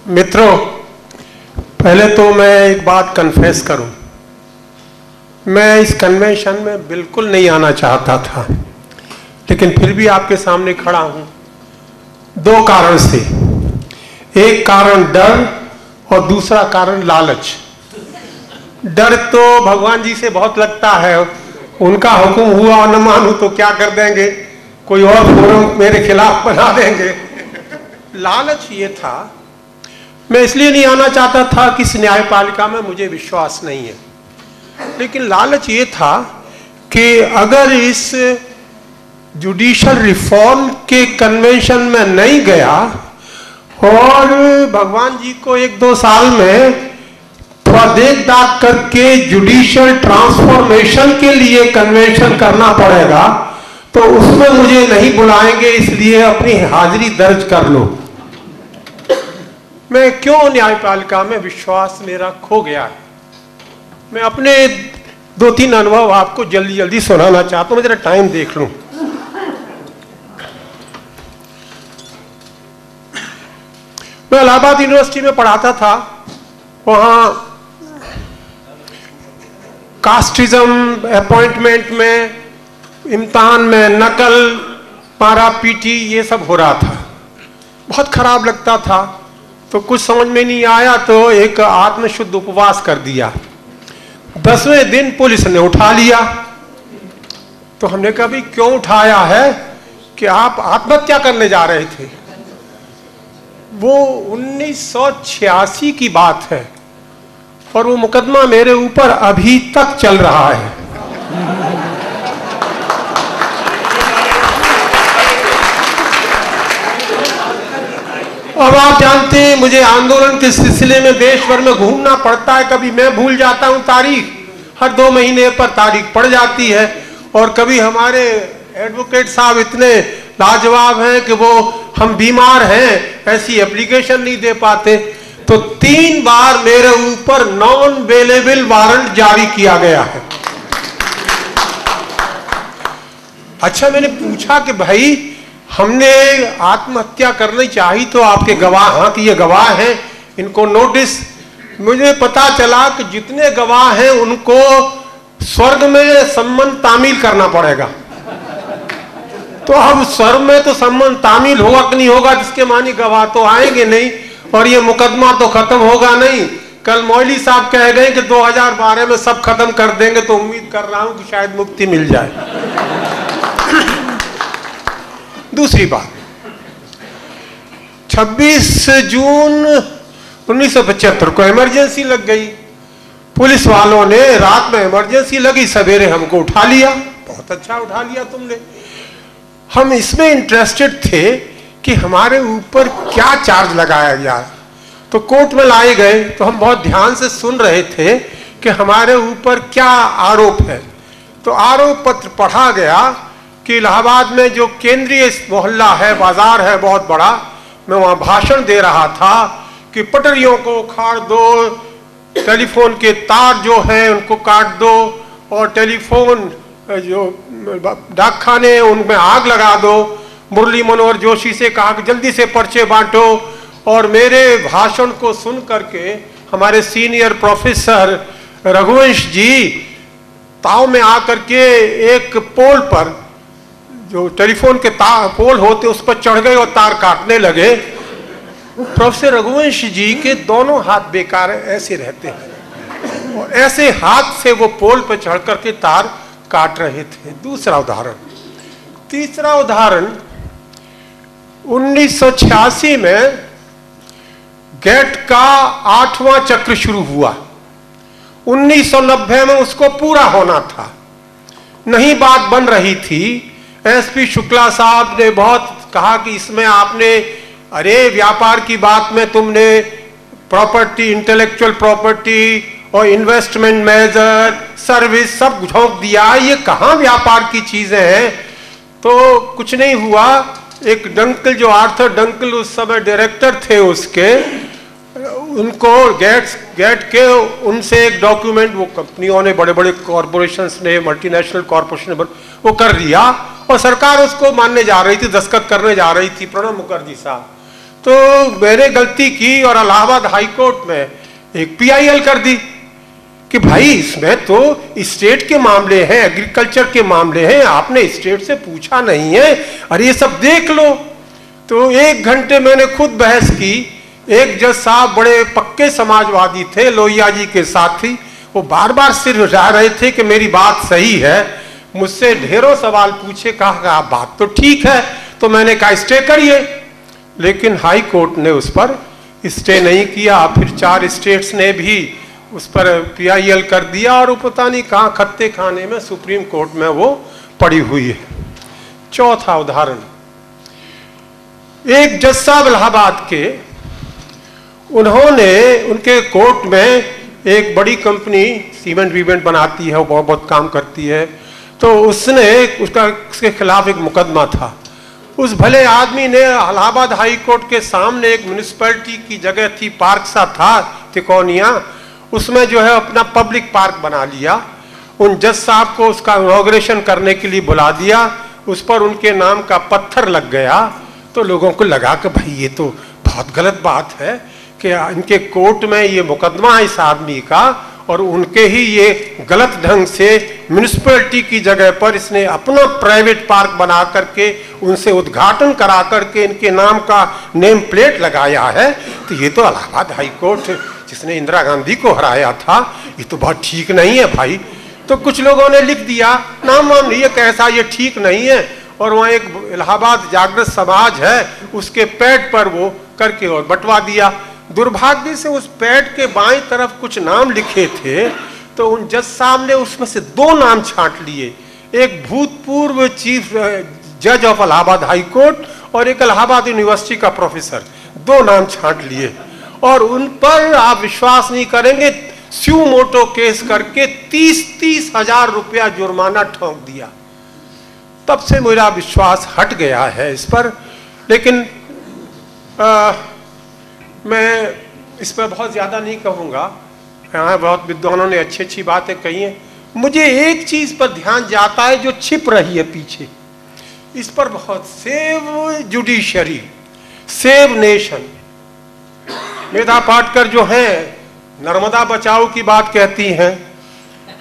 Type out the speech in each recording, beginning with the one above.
मित्रों, पहले तो मैं एक बात कन्फेस करूं, मैं इस कन्वेंशन में बिल्कुल नहीं आना चाहता था, लेकिन फिर भी आपके सामने खड़ा हूं दो कारण से। एक कारण डर और दूसरा कारण लालच। डर तो भगवान जी से बहुत लगता है, उनका हुक्म हुआ और न मानूं तो क्या कर देंगे, कोई और फोरम मेरे खिलाफ बना देंगे। लालच ये था, मैं इसलिए नहीं आना चाहता था कि इस न्यायपालिका में मुझे विश्वास नहीं है, लेकिन लालच ये था कि अगर इस जुडिशल रिफॉर्म के कन्वेंशन में नहीं गया और भगवान जी को 1-2 साल में थोड़ा देख दाख करके जुडिशल ट्रांसफॉर्मेशन के लिए कन्वेंशन करना पड़ेगा, तो उसमें मुझे नहीं बुलाएंगे, इसलिए अपनी हाजिरी दर्ज कर लो। मैं क्यों न्यायपालिका में विश्वास मेरा खो गया है, मैं अपने 2-3 अनुभव आपको जल्दी जल्दी सुनाना चाहता हूं। मैं जरा टाइम देख लूं। मैं इलाहाबाद यूनिवर्सिटी में पढ़ाता था, वहां कास्टिज्म अपॉइंटमेंट में, इम्तहान में नकल, मारा पीटी, ये सब हो रहा था। बहुत खराब लगता था, तो कुछ समझ में नहीं आया तो एक आत्मशुद्ध उपवास कर दिया। 10वें दिन पुलिस ने उठा लिया, तो हमने कहा भाई क्यों उठाया है, कि आप आत्महत्या करने जा रहे थे। वो 1986 की बात है और वो मुकदमा मेरे ऊपर अभी तक चल रहा है। अब आप जानते हैं मुझे आंदोलन के सिलसिले में देश भर में घूमना पड़ता है, कभी मैं भूल जाता हूं तारीख, हर 2 महीने पर तारीख पड़ जाती है, और कभी हमारे एडवोकेट साहब इतने लाजवाब हैं कि वो हम बीमार हैं ऐसी एप्लीकेशन नहीं दे पाते। तो 3 बार मेरे ऊपर नॉन अवेलेबल वारंट जारी किया गया है। अच्छा, मैंने पूछा कि भाई हमने आत्महत्या करनी चाहिए, तो आपके गवाह, हाँ कि ये गवाह हैं, इनको नोटिस। मुझे पता चला कि जितने गवाह हैं उनको स्वर्ग में सम्मान तामील करना पड़ेगा। तो अब स्वर्ग में तो सम्मान तामील होगा कि नहीं होगा, जिसके मानी गवाह तो आएंगे नहीं, और ये मुकदमा तो खत्म होगा नहीं। कल मौली साहब कह गए कि 2012 में सब खत्म कर देंगे, तो उम्मीद कर रहा हूं कि शायद मुक्ति मिल जाए। दूसरी बात, 26 जून 1975 को इमरजेंसी लग गई। पुलिस वालों ने रात में इमरजेंसी लगी, सवेरे हमको उठा लिया। बहुत अच्छा उठा लिया तुमने। हम इसमें इंटरेस्टेड थे कि हमारे ऊपर क्या चार्ज लगाया गया। तो कोर्ट में लाए गए, तो हम बहुत ध्यान से सुन रहे थे कि हमारे ऊपर क्या आरोप है। तो आरोप पत्र पढ़ा गया कि इलाहाबाद में जो केंद्रीय मोहल्ला है, बाजार है बहुत बड़ा, मैं वहां भाषण दे रहा था कि पटरियों को उखाड़ दो, टेलीफोन के तार जो हैं उनको काट दो, और टेलीफोन जो डाकखाने उनमें आग लगा दो। मुरली मनोहर जोशी से कहा कि जल्दी से पर्चे बांटो। और मेरे भाषण को सुन करके हमारे सीनियर प्रोफेसर रघुवंश जी ताव में आकर के एक पोल पर, जो टेलीफोन के तार पोल होते उस पर चढ़ गए और तार काटने लगे। प्रोफेसर रघुवंश जी के दोनों हाथ बेकार ऐसे रहते हैं, और ऐसे हाथ से वो पोल पर चढ़ करके तार काट रहे थे। दूसरा उदाहरण। तीसरा उदाहरण, 1986 में गेट का 8वां चक्र शुरू हुआ। 1990 में उसको पूरा होना था, नहीं बात बन रही थी। एसपी शुक्ला साहब ने बहुत कहा कि इसमें आपने, अरे व्यापार की बात में तुमने प्रॉपर्टी, इंटेलेक्चुअल प्रॉपर्टी और इन्वेस्टमेंट मेजर, सर्विस सब झोंक दिया, ये कहाँ व्यापार की चीजें हैं। तो कुछ नहीं हुआ। एक डंकल, जो आर्थर डंकल उस समय डायरेक्टर थे उसके, उनको गेट के उनसे एक डॉक्यूमेंट, वो कंपनियों ने, बड़े बड़े कॉरपोरेशंस ने, मल्टीनेशनल कॉरपोरेशन ने वो कर लिया, और सरकार उसको मानने जा रही थी, दस्तखत करने जा रही थी, प्रणब मुखर्जी साहब। तो मैंने गलती की और इलाहाबाद हाई कोर्ट में एक PIL कर दी कि भाई इसमें तो स्टेट के मामले हैं, एग्रीकल्चर के मामले हैं, आपने स्टेट से पूछा नहीं है, अरे ये सब देख लो। तो 1 घंटे मैंने खुद बहस की। एक जज साहब बड़े पक्के समाजवादी थे, लोहिया जी के साथी, वो बार बार सिर हिला रहे थे कि मेरी बात सही है। मुझसे ढेरों सवाल पूछे, कहा बात तो ठीक है। तो मैंने कहा स्टे करिए, लेकिन हाई कोर्ट ने उस पर स्टे नहीं किया। फिर 4 स्टेट्स ने भी उस पर PIL कर दिया और वो पता नहीं कहाँ खत्ते खाने में सुप्रीम कोर्ट में वो पड़ी हुई है। चौथा उदाहरण, एक जज साहब इलाहाबाद के, उन्होंने उनके कोर्ट में एक बड़ी कंपनी सीमेंट वीमेंट बनाती है, वो बहुत बहुत काम करती है, तो उसके खिलाफ एक मुकदमा था। उस भले आदमी ने इलाहाबाद हाई कोर्ट के सामने एक म्यूनिसिपैलिटी की जगह थी, पार्क सा था तिकोनिया, उसमें जो है अपना पब्लिक पार्क बना लिया। उन जज साहब को उसका इनॉग्रेशन करने के लिए बुला दिया, उस पर उनके नाम का पत्थर लग गया। तो लोगों को लगा कि भाई ये तो बहुत गलत बात है कि इनके कोर्ट में ये मुकदमा है इस आदमी का, और उनके ही ये गलत ढंग से म्यूनिसिपैलिटी की जगह पर इसने अपना प्राइवेट पार्क बना करके उनसे उद्घाटन करा करके इनके नाम का नेम प्लेट लगाया है। तो ये तो इलाहाबाद हाई कोर्ट जिसने इंदिरा गांधी को हराया था, ये तो बहुत ठीक नहीं है भाई। तो कुछ लोगों ने लिख दिया, नाम नहीं है कैसा, ये ठीक नहीं है। और वहाँ एक इलाहाबाद जागृत समाज है, उसके पैड पर वो करके और बंटवा दिया। दुर्भाग्य से उस पैड के बाएं तरफ कुछ नाम लिखे थे, तो उन जज साहब ने उसमें से 2 नाम छांट लिए, एक भूतपूर्व चीफ जज ऑफ इलाहाबाद हाई कोर्ट और एक इलाहाबाद यूनिवर्सिटी का प्रोफेसर, 2 नाम छांट लिए। और उन पर आप विश्वास नहीं करेंगे, स्यू मोटो केस करके 30-30 हजार रुपया जुर्माना ठोक दिया। तब से मेरा विश्वास हट गया है इस पर। लेकिन मैं इस पर बहुत ज़्यादा नहीं कहूँगा, यहाँ बहुत विद्वानों ने अच्छी अच्छी बातें कही हैं। मुझे एक चीज़ पर ध्यान जाता है जो छिप रही है पीछे, इस पर बहुत, save judiciary, save nation. Medha Patkar जो हैं नर्मदा बचाओ की बात कहती हैं,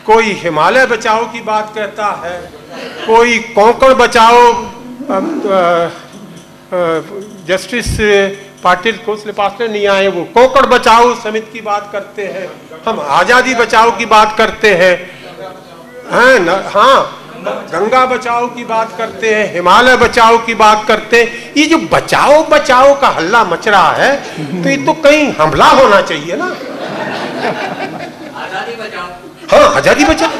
कोई हिमालय बचाओ की बात कहता है, कोई कोंकण बचाओ, जस्टिस पाटिल को पास नहीं आए, वो कोंकण बचाओ समिति की बात करते हैं, हम आज़ादी बचाओ की बात करते हैं, हाँ गंगा बचाओ की बात करते हैं, हिमालय बचाओ की बात करते हैं। ये जो बचाओ बचाओ का हल्ला मच रहा है, तो ये तो कहीं हमला होना चाहिए ना। आजादी बचाओ, हाँ आजादी बचाओ,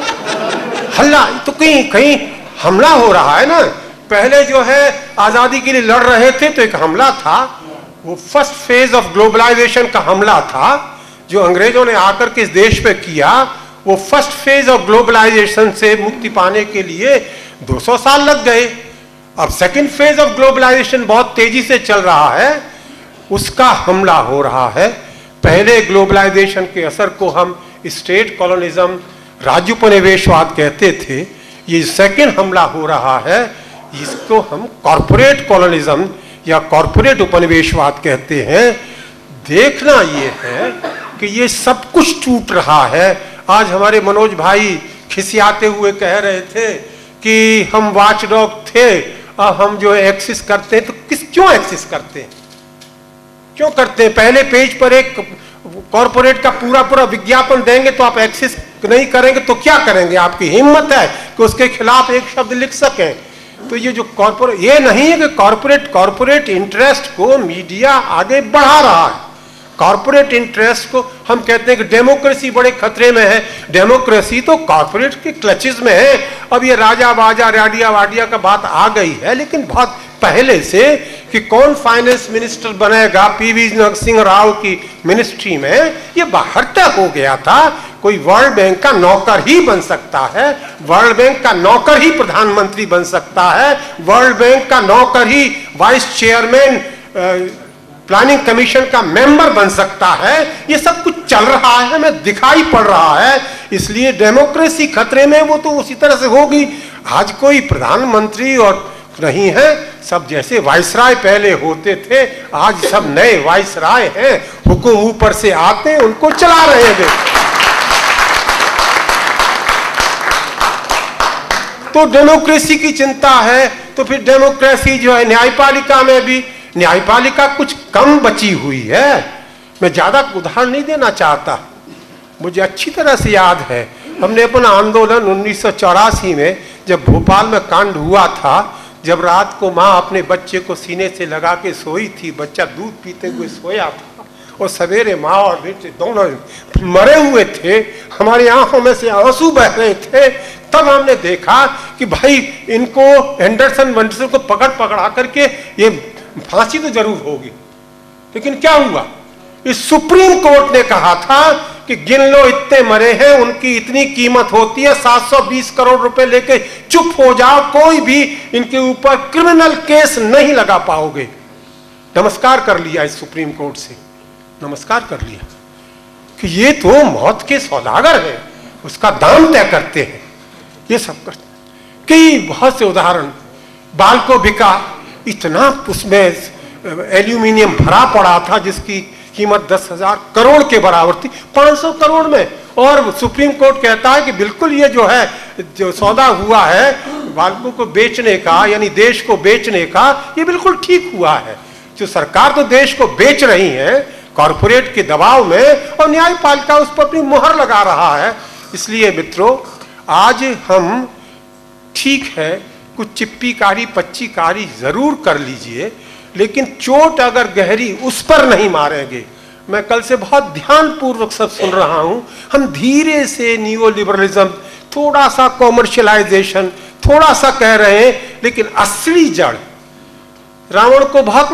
हल्ला तो कहीं कहीं हमला हो रहा है ना। पहले जो है आजादी के लिए लड़ रहे थे तो एक हमला था, वो फर्स्ट फेज ऑफ ग्लोबलाइजेशन का हमला था जो अंग्रेजों ने आकर के इस देश पे किया। वो फर्स्ट फेज ऑफ ग्लोबलाइजेशन से मुक्ति पाने के लिए 200 साल लग गए। अब सेकंड फेज ऑफ ग्लोबलाइजेशन बहुत तेजी से चल रहा है, उसका हमला हो रहा है। पहले ग्लोबलाइजेशन के असर को हम स्टेट कॉलोनिज्म, राज्योपनिवेशवाद कहते थे, ये सेकंड हमला हो रहा है, इसको हम कॉर्पोरेट कॉलोनिज्म या कॉर्पोरेट उपनिवेशवाद कहते हैं। देखना ये है कि ये सब कुछ टूट रहा है। आज हमारे मनोज भाई खिसियाते हुए कह रहे थे कि हम वॉचडॉग थे, अब हम जो एक्सेस करते हैं, तो क्यों एक्सेस करते हैं, क्यों करते हैं? पहले पेज पर एक कॉर्पोरेट का पूरा पूरा विज्ञापन देंगे तो आप एक्सेस नहीं करेंगे तो क्या करेंगे? आपकी हिम्मत है कि उसके खिलाफ एक शब्द लिख सकें? तो ये जो कॉर्पोरेट, ये नहीं है कि कॉर्पोरेट इंटरेस्ट को मीडिया आगे बढ़ा रहा है। कॉर्पोरेट इंटरेस्ट को हम कहते हैं कि डेमोक्रेसी बड़े खतरे में है। डेमोक्रेसी तो कॉर्पोरेट के क्लचेस में है। अब ये राजा बाजा राडिया वाडिया का बात आ गई है, लेकिन बहुत पहले से कि कौन फाइनेंस मिनिस्टर बनेगा पीवी नरसिंह राव की मिनिस्ट्री में, ये बाहर तक हो गया था। कोई वर्ल्ड बैंक का नौकर ही बन सकता है, वर्ल्ड बैंक का नौकर ही प्रधानमंत्री बन सकता है, वर्ल्ड बैंक का नौकर ही वाइस चेयरमैन प्लानिंग कमीशन का मेंबर बन सकता है। ये सब कुछ चल रहा है, हमें दिखाई पड़ रहा है। इसलिए डेमोक्रेसी खतरे में, वो तो उसी तरह से होगी। आज कोई प्रधानमंत्री और नहीं है सब जैसे वाइसराय पहले होते थे, आज सब नए वाइसराय हैं, हुकुम ऊपर से आते हैं, उनको चला रहे हैं। तो डेमोक्रेसी की चिंता है, तो फिर डेमोक्रेसी जो है न्यायपालिका में भी, न्यायपालिका कुछ कम बची हुई है। मैं ज्यादा उदाहरण नहीं देना चाहता, मुझे अच्छी तरह से याद है, हमने अपना आंदोलन 1984 में जब भोपाल में कांड हुआ था, जब रात को माँ अपने बच्चे को सीने से लगा के सोई थी, बच्चा दूध पीते हुए सोया था, और सवेरे माँ और बेटे दोनों मरे हुए थे, हमारी आंखों में से आंसू बह रहे थे। तब हमने देखा कि भाई इनको एंडरसन वंडरसन को पकड़ा करके ये फांसी तो जरूर होगी। लेकिन क्या हुआ, इस सुप्रीम कोर्ट ने कहा था कि गिन लो इतने मरे हैं, उनकी इतनी कीमत होती है, 720 करोड़ रुपए लेके चुप हो जाओ, कोई भी इनके ऊपर क्रिमिनल केस नहीं लगा पाओगे। नमस्कार कर लिया इस सुप्रीम कोर्ट से, नमस्कार कर लिया कि ये तो मौत के सौदागर है, उसका दाम तय करते हैं, ये सब करते। कई बहुत से उदाहरण, बाल को बिका, इतना उसमें एल्यूमिनियम भरा पड़ा था जिसकी कीमत 10,000 करोड़ के बराबर थी, 500 करोड़ में, और सुप्रीम कोर्ट कहता है कि बिल्कुल ये जो है, जो सौदा हुआ है बाल्को को बेचने का, यानी देश को बेचने का, ये बिल्कुल ठीक हुआ है। जो सरकार तो देश को बेच रही है कॉरपोरेट के दबाव में, और न्यायपालिका उस पर अपनी मुहर लगा रहा है। इसलिए मित्रों, आज हम ठीक है कुछ चिप्पीकारी पच्चीकारी जरूर कर लीजिए, लेकिन चोट अगर गहरी उस पर नहीं मारेंगे। मैं कल से बहुत ध्यानपूर्वक सब सुन रहा हूं, हम धीरे से नियो लिबरलिज्म, थोड़ा सा कॉमर्शियलाइजेशन, थोड़ा सा कह रहे हैं, लेकिन असली जड़, रावण को बहुत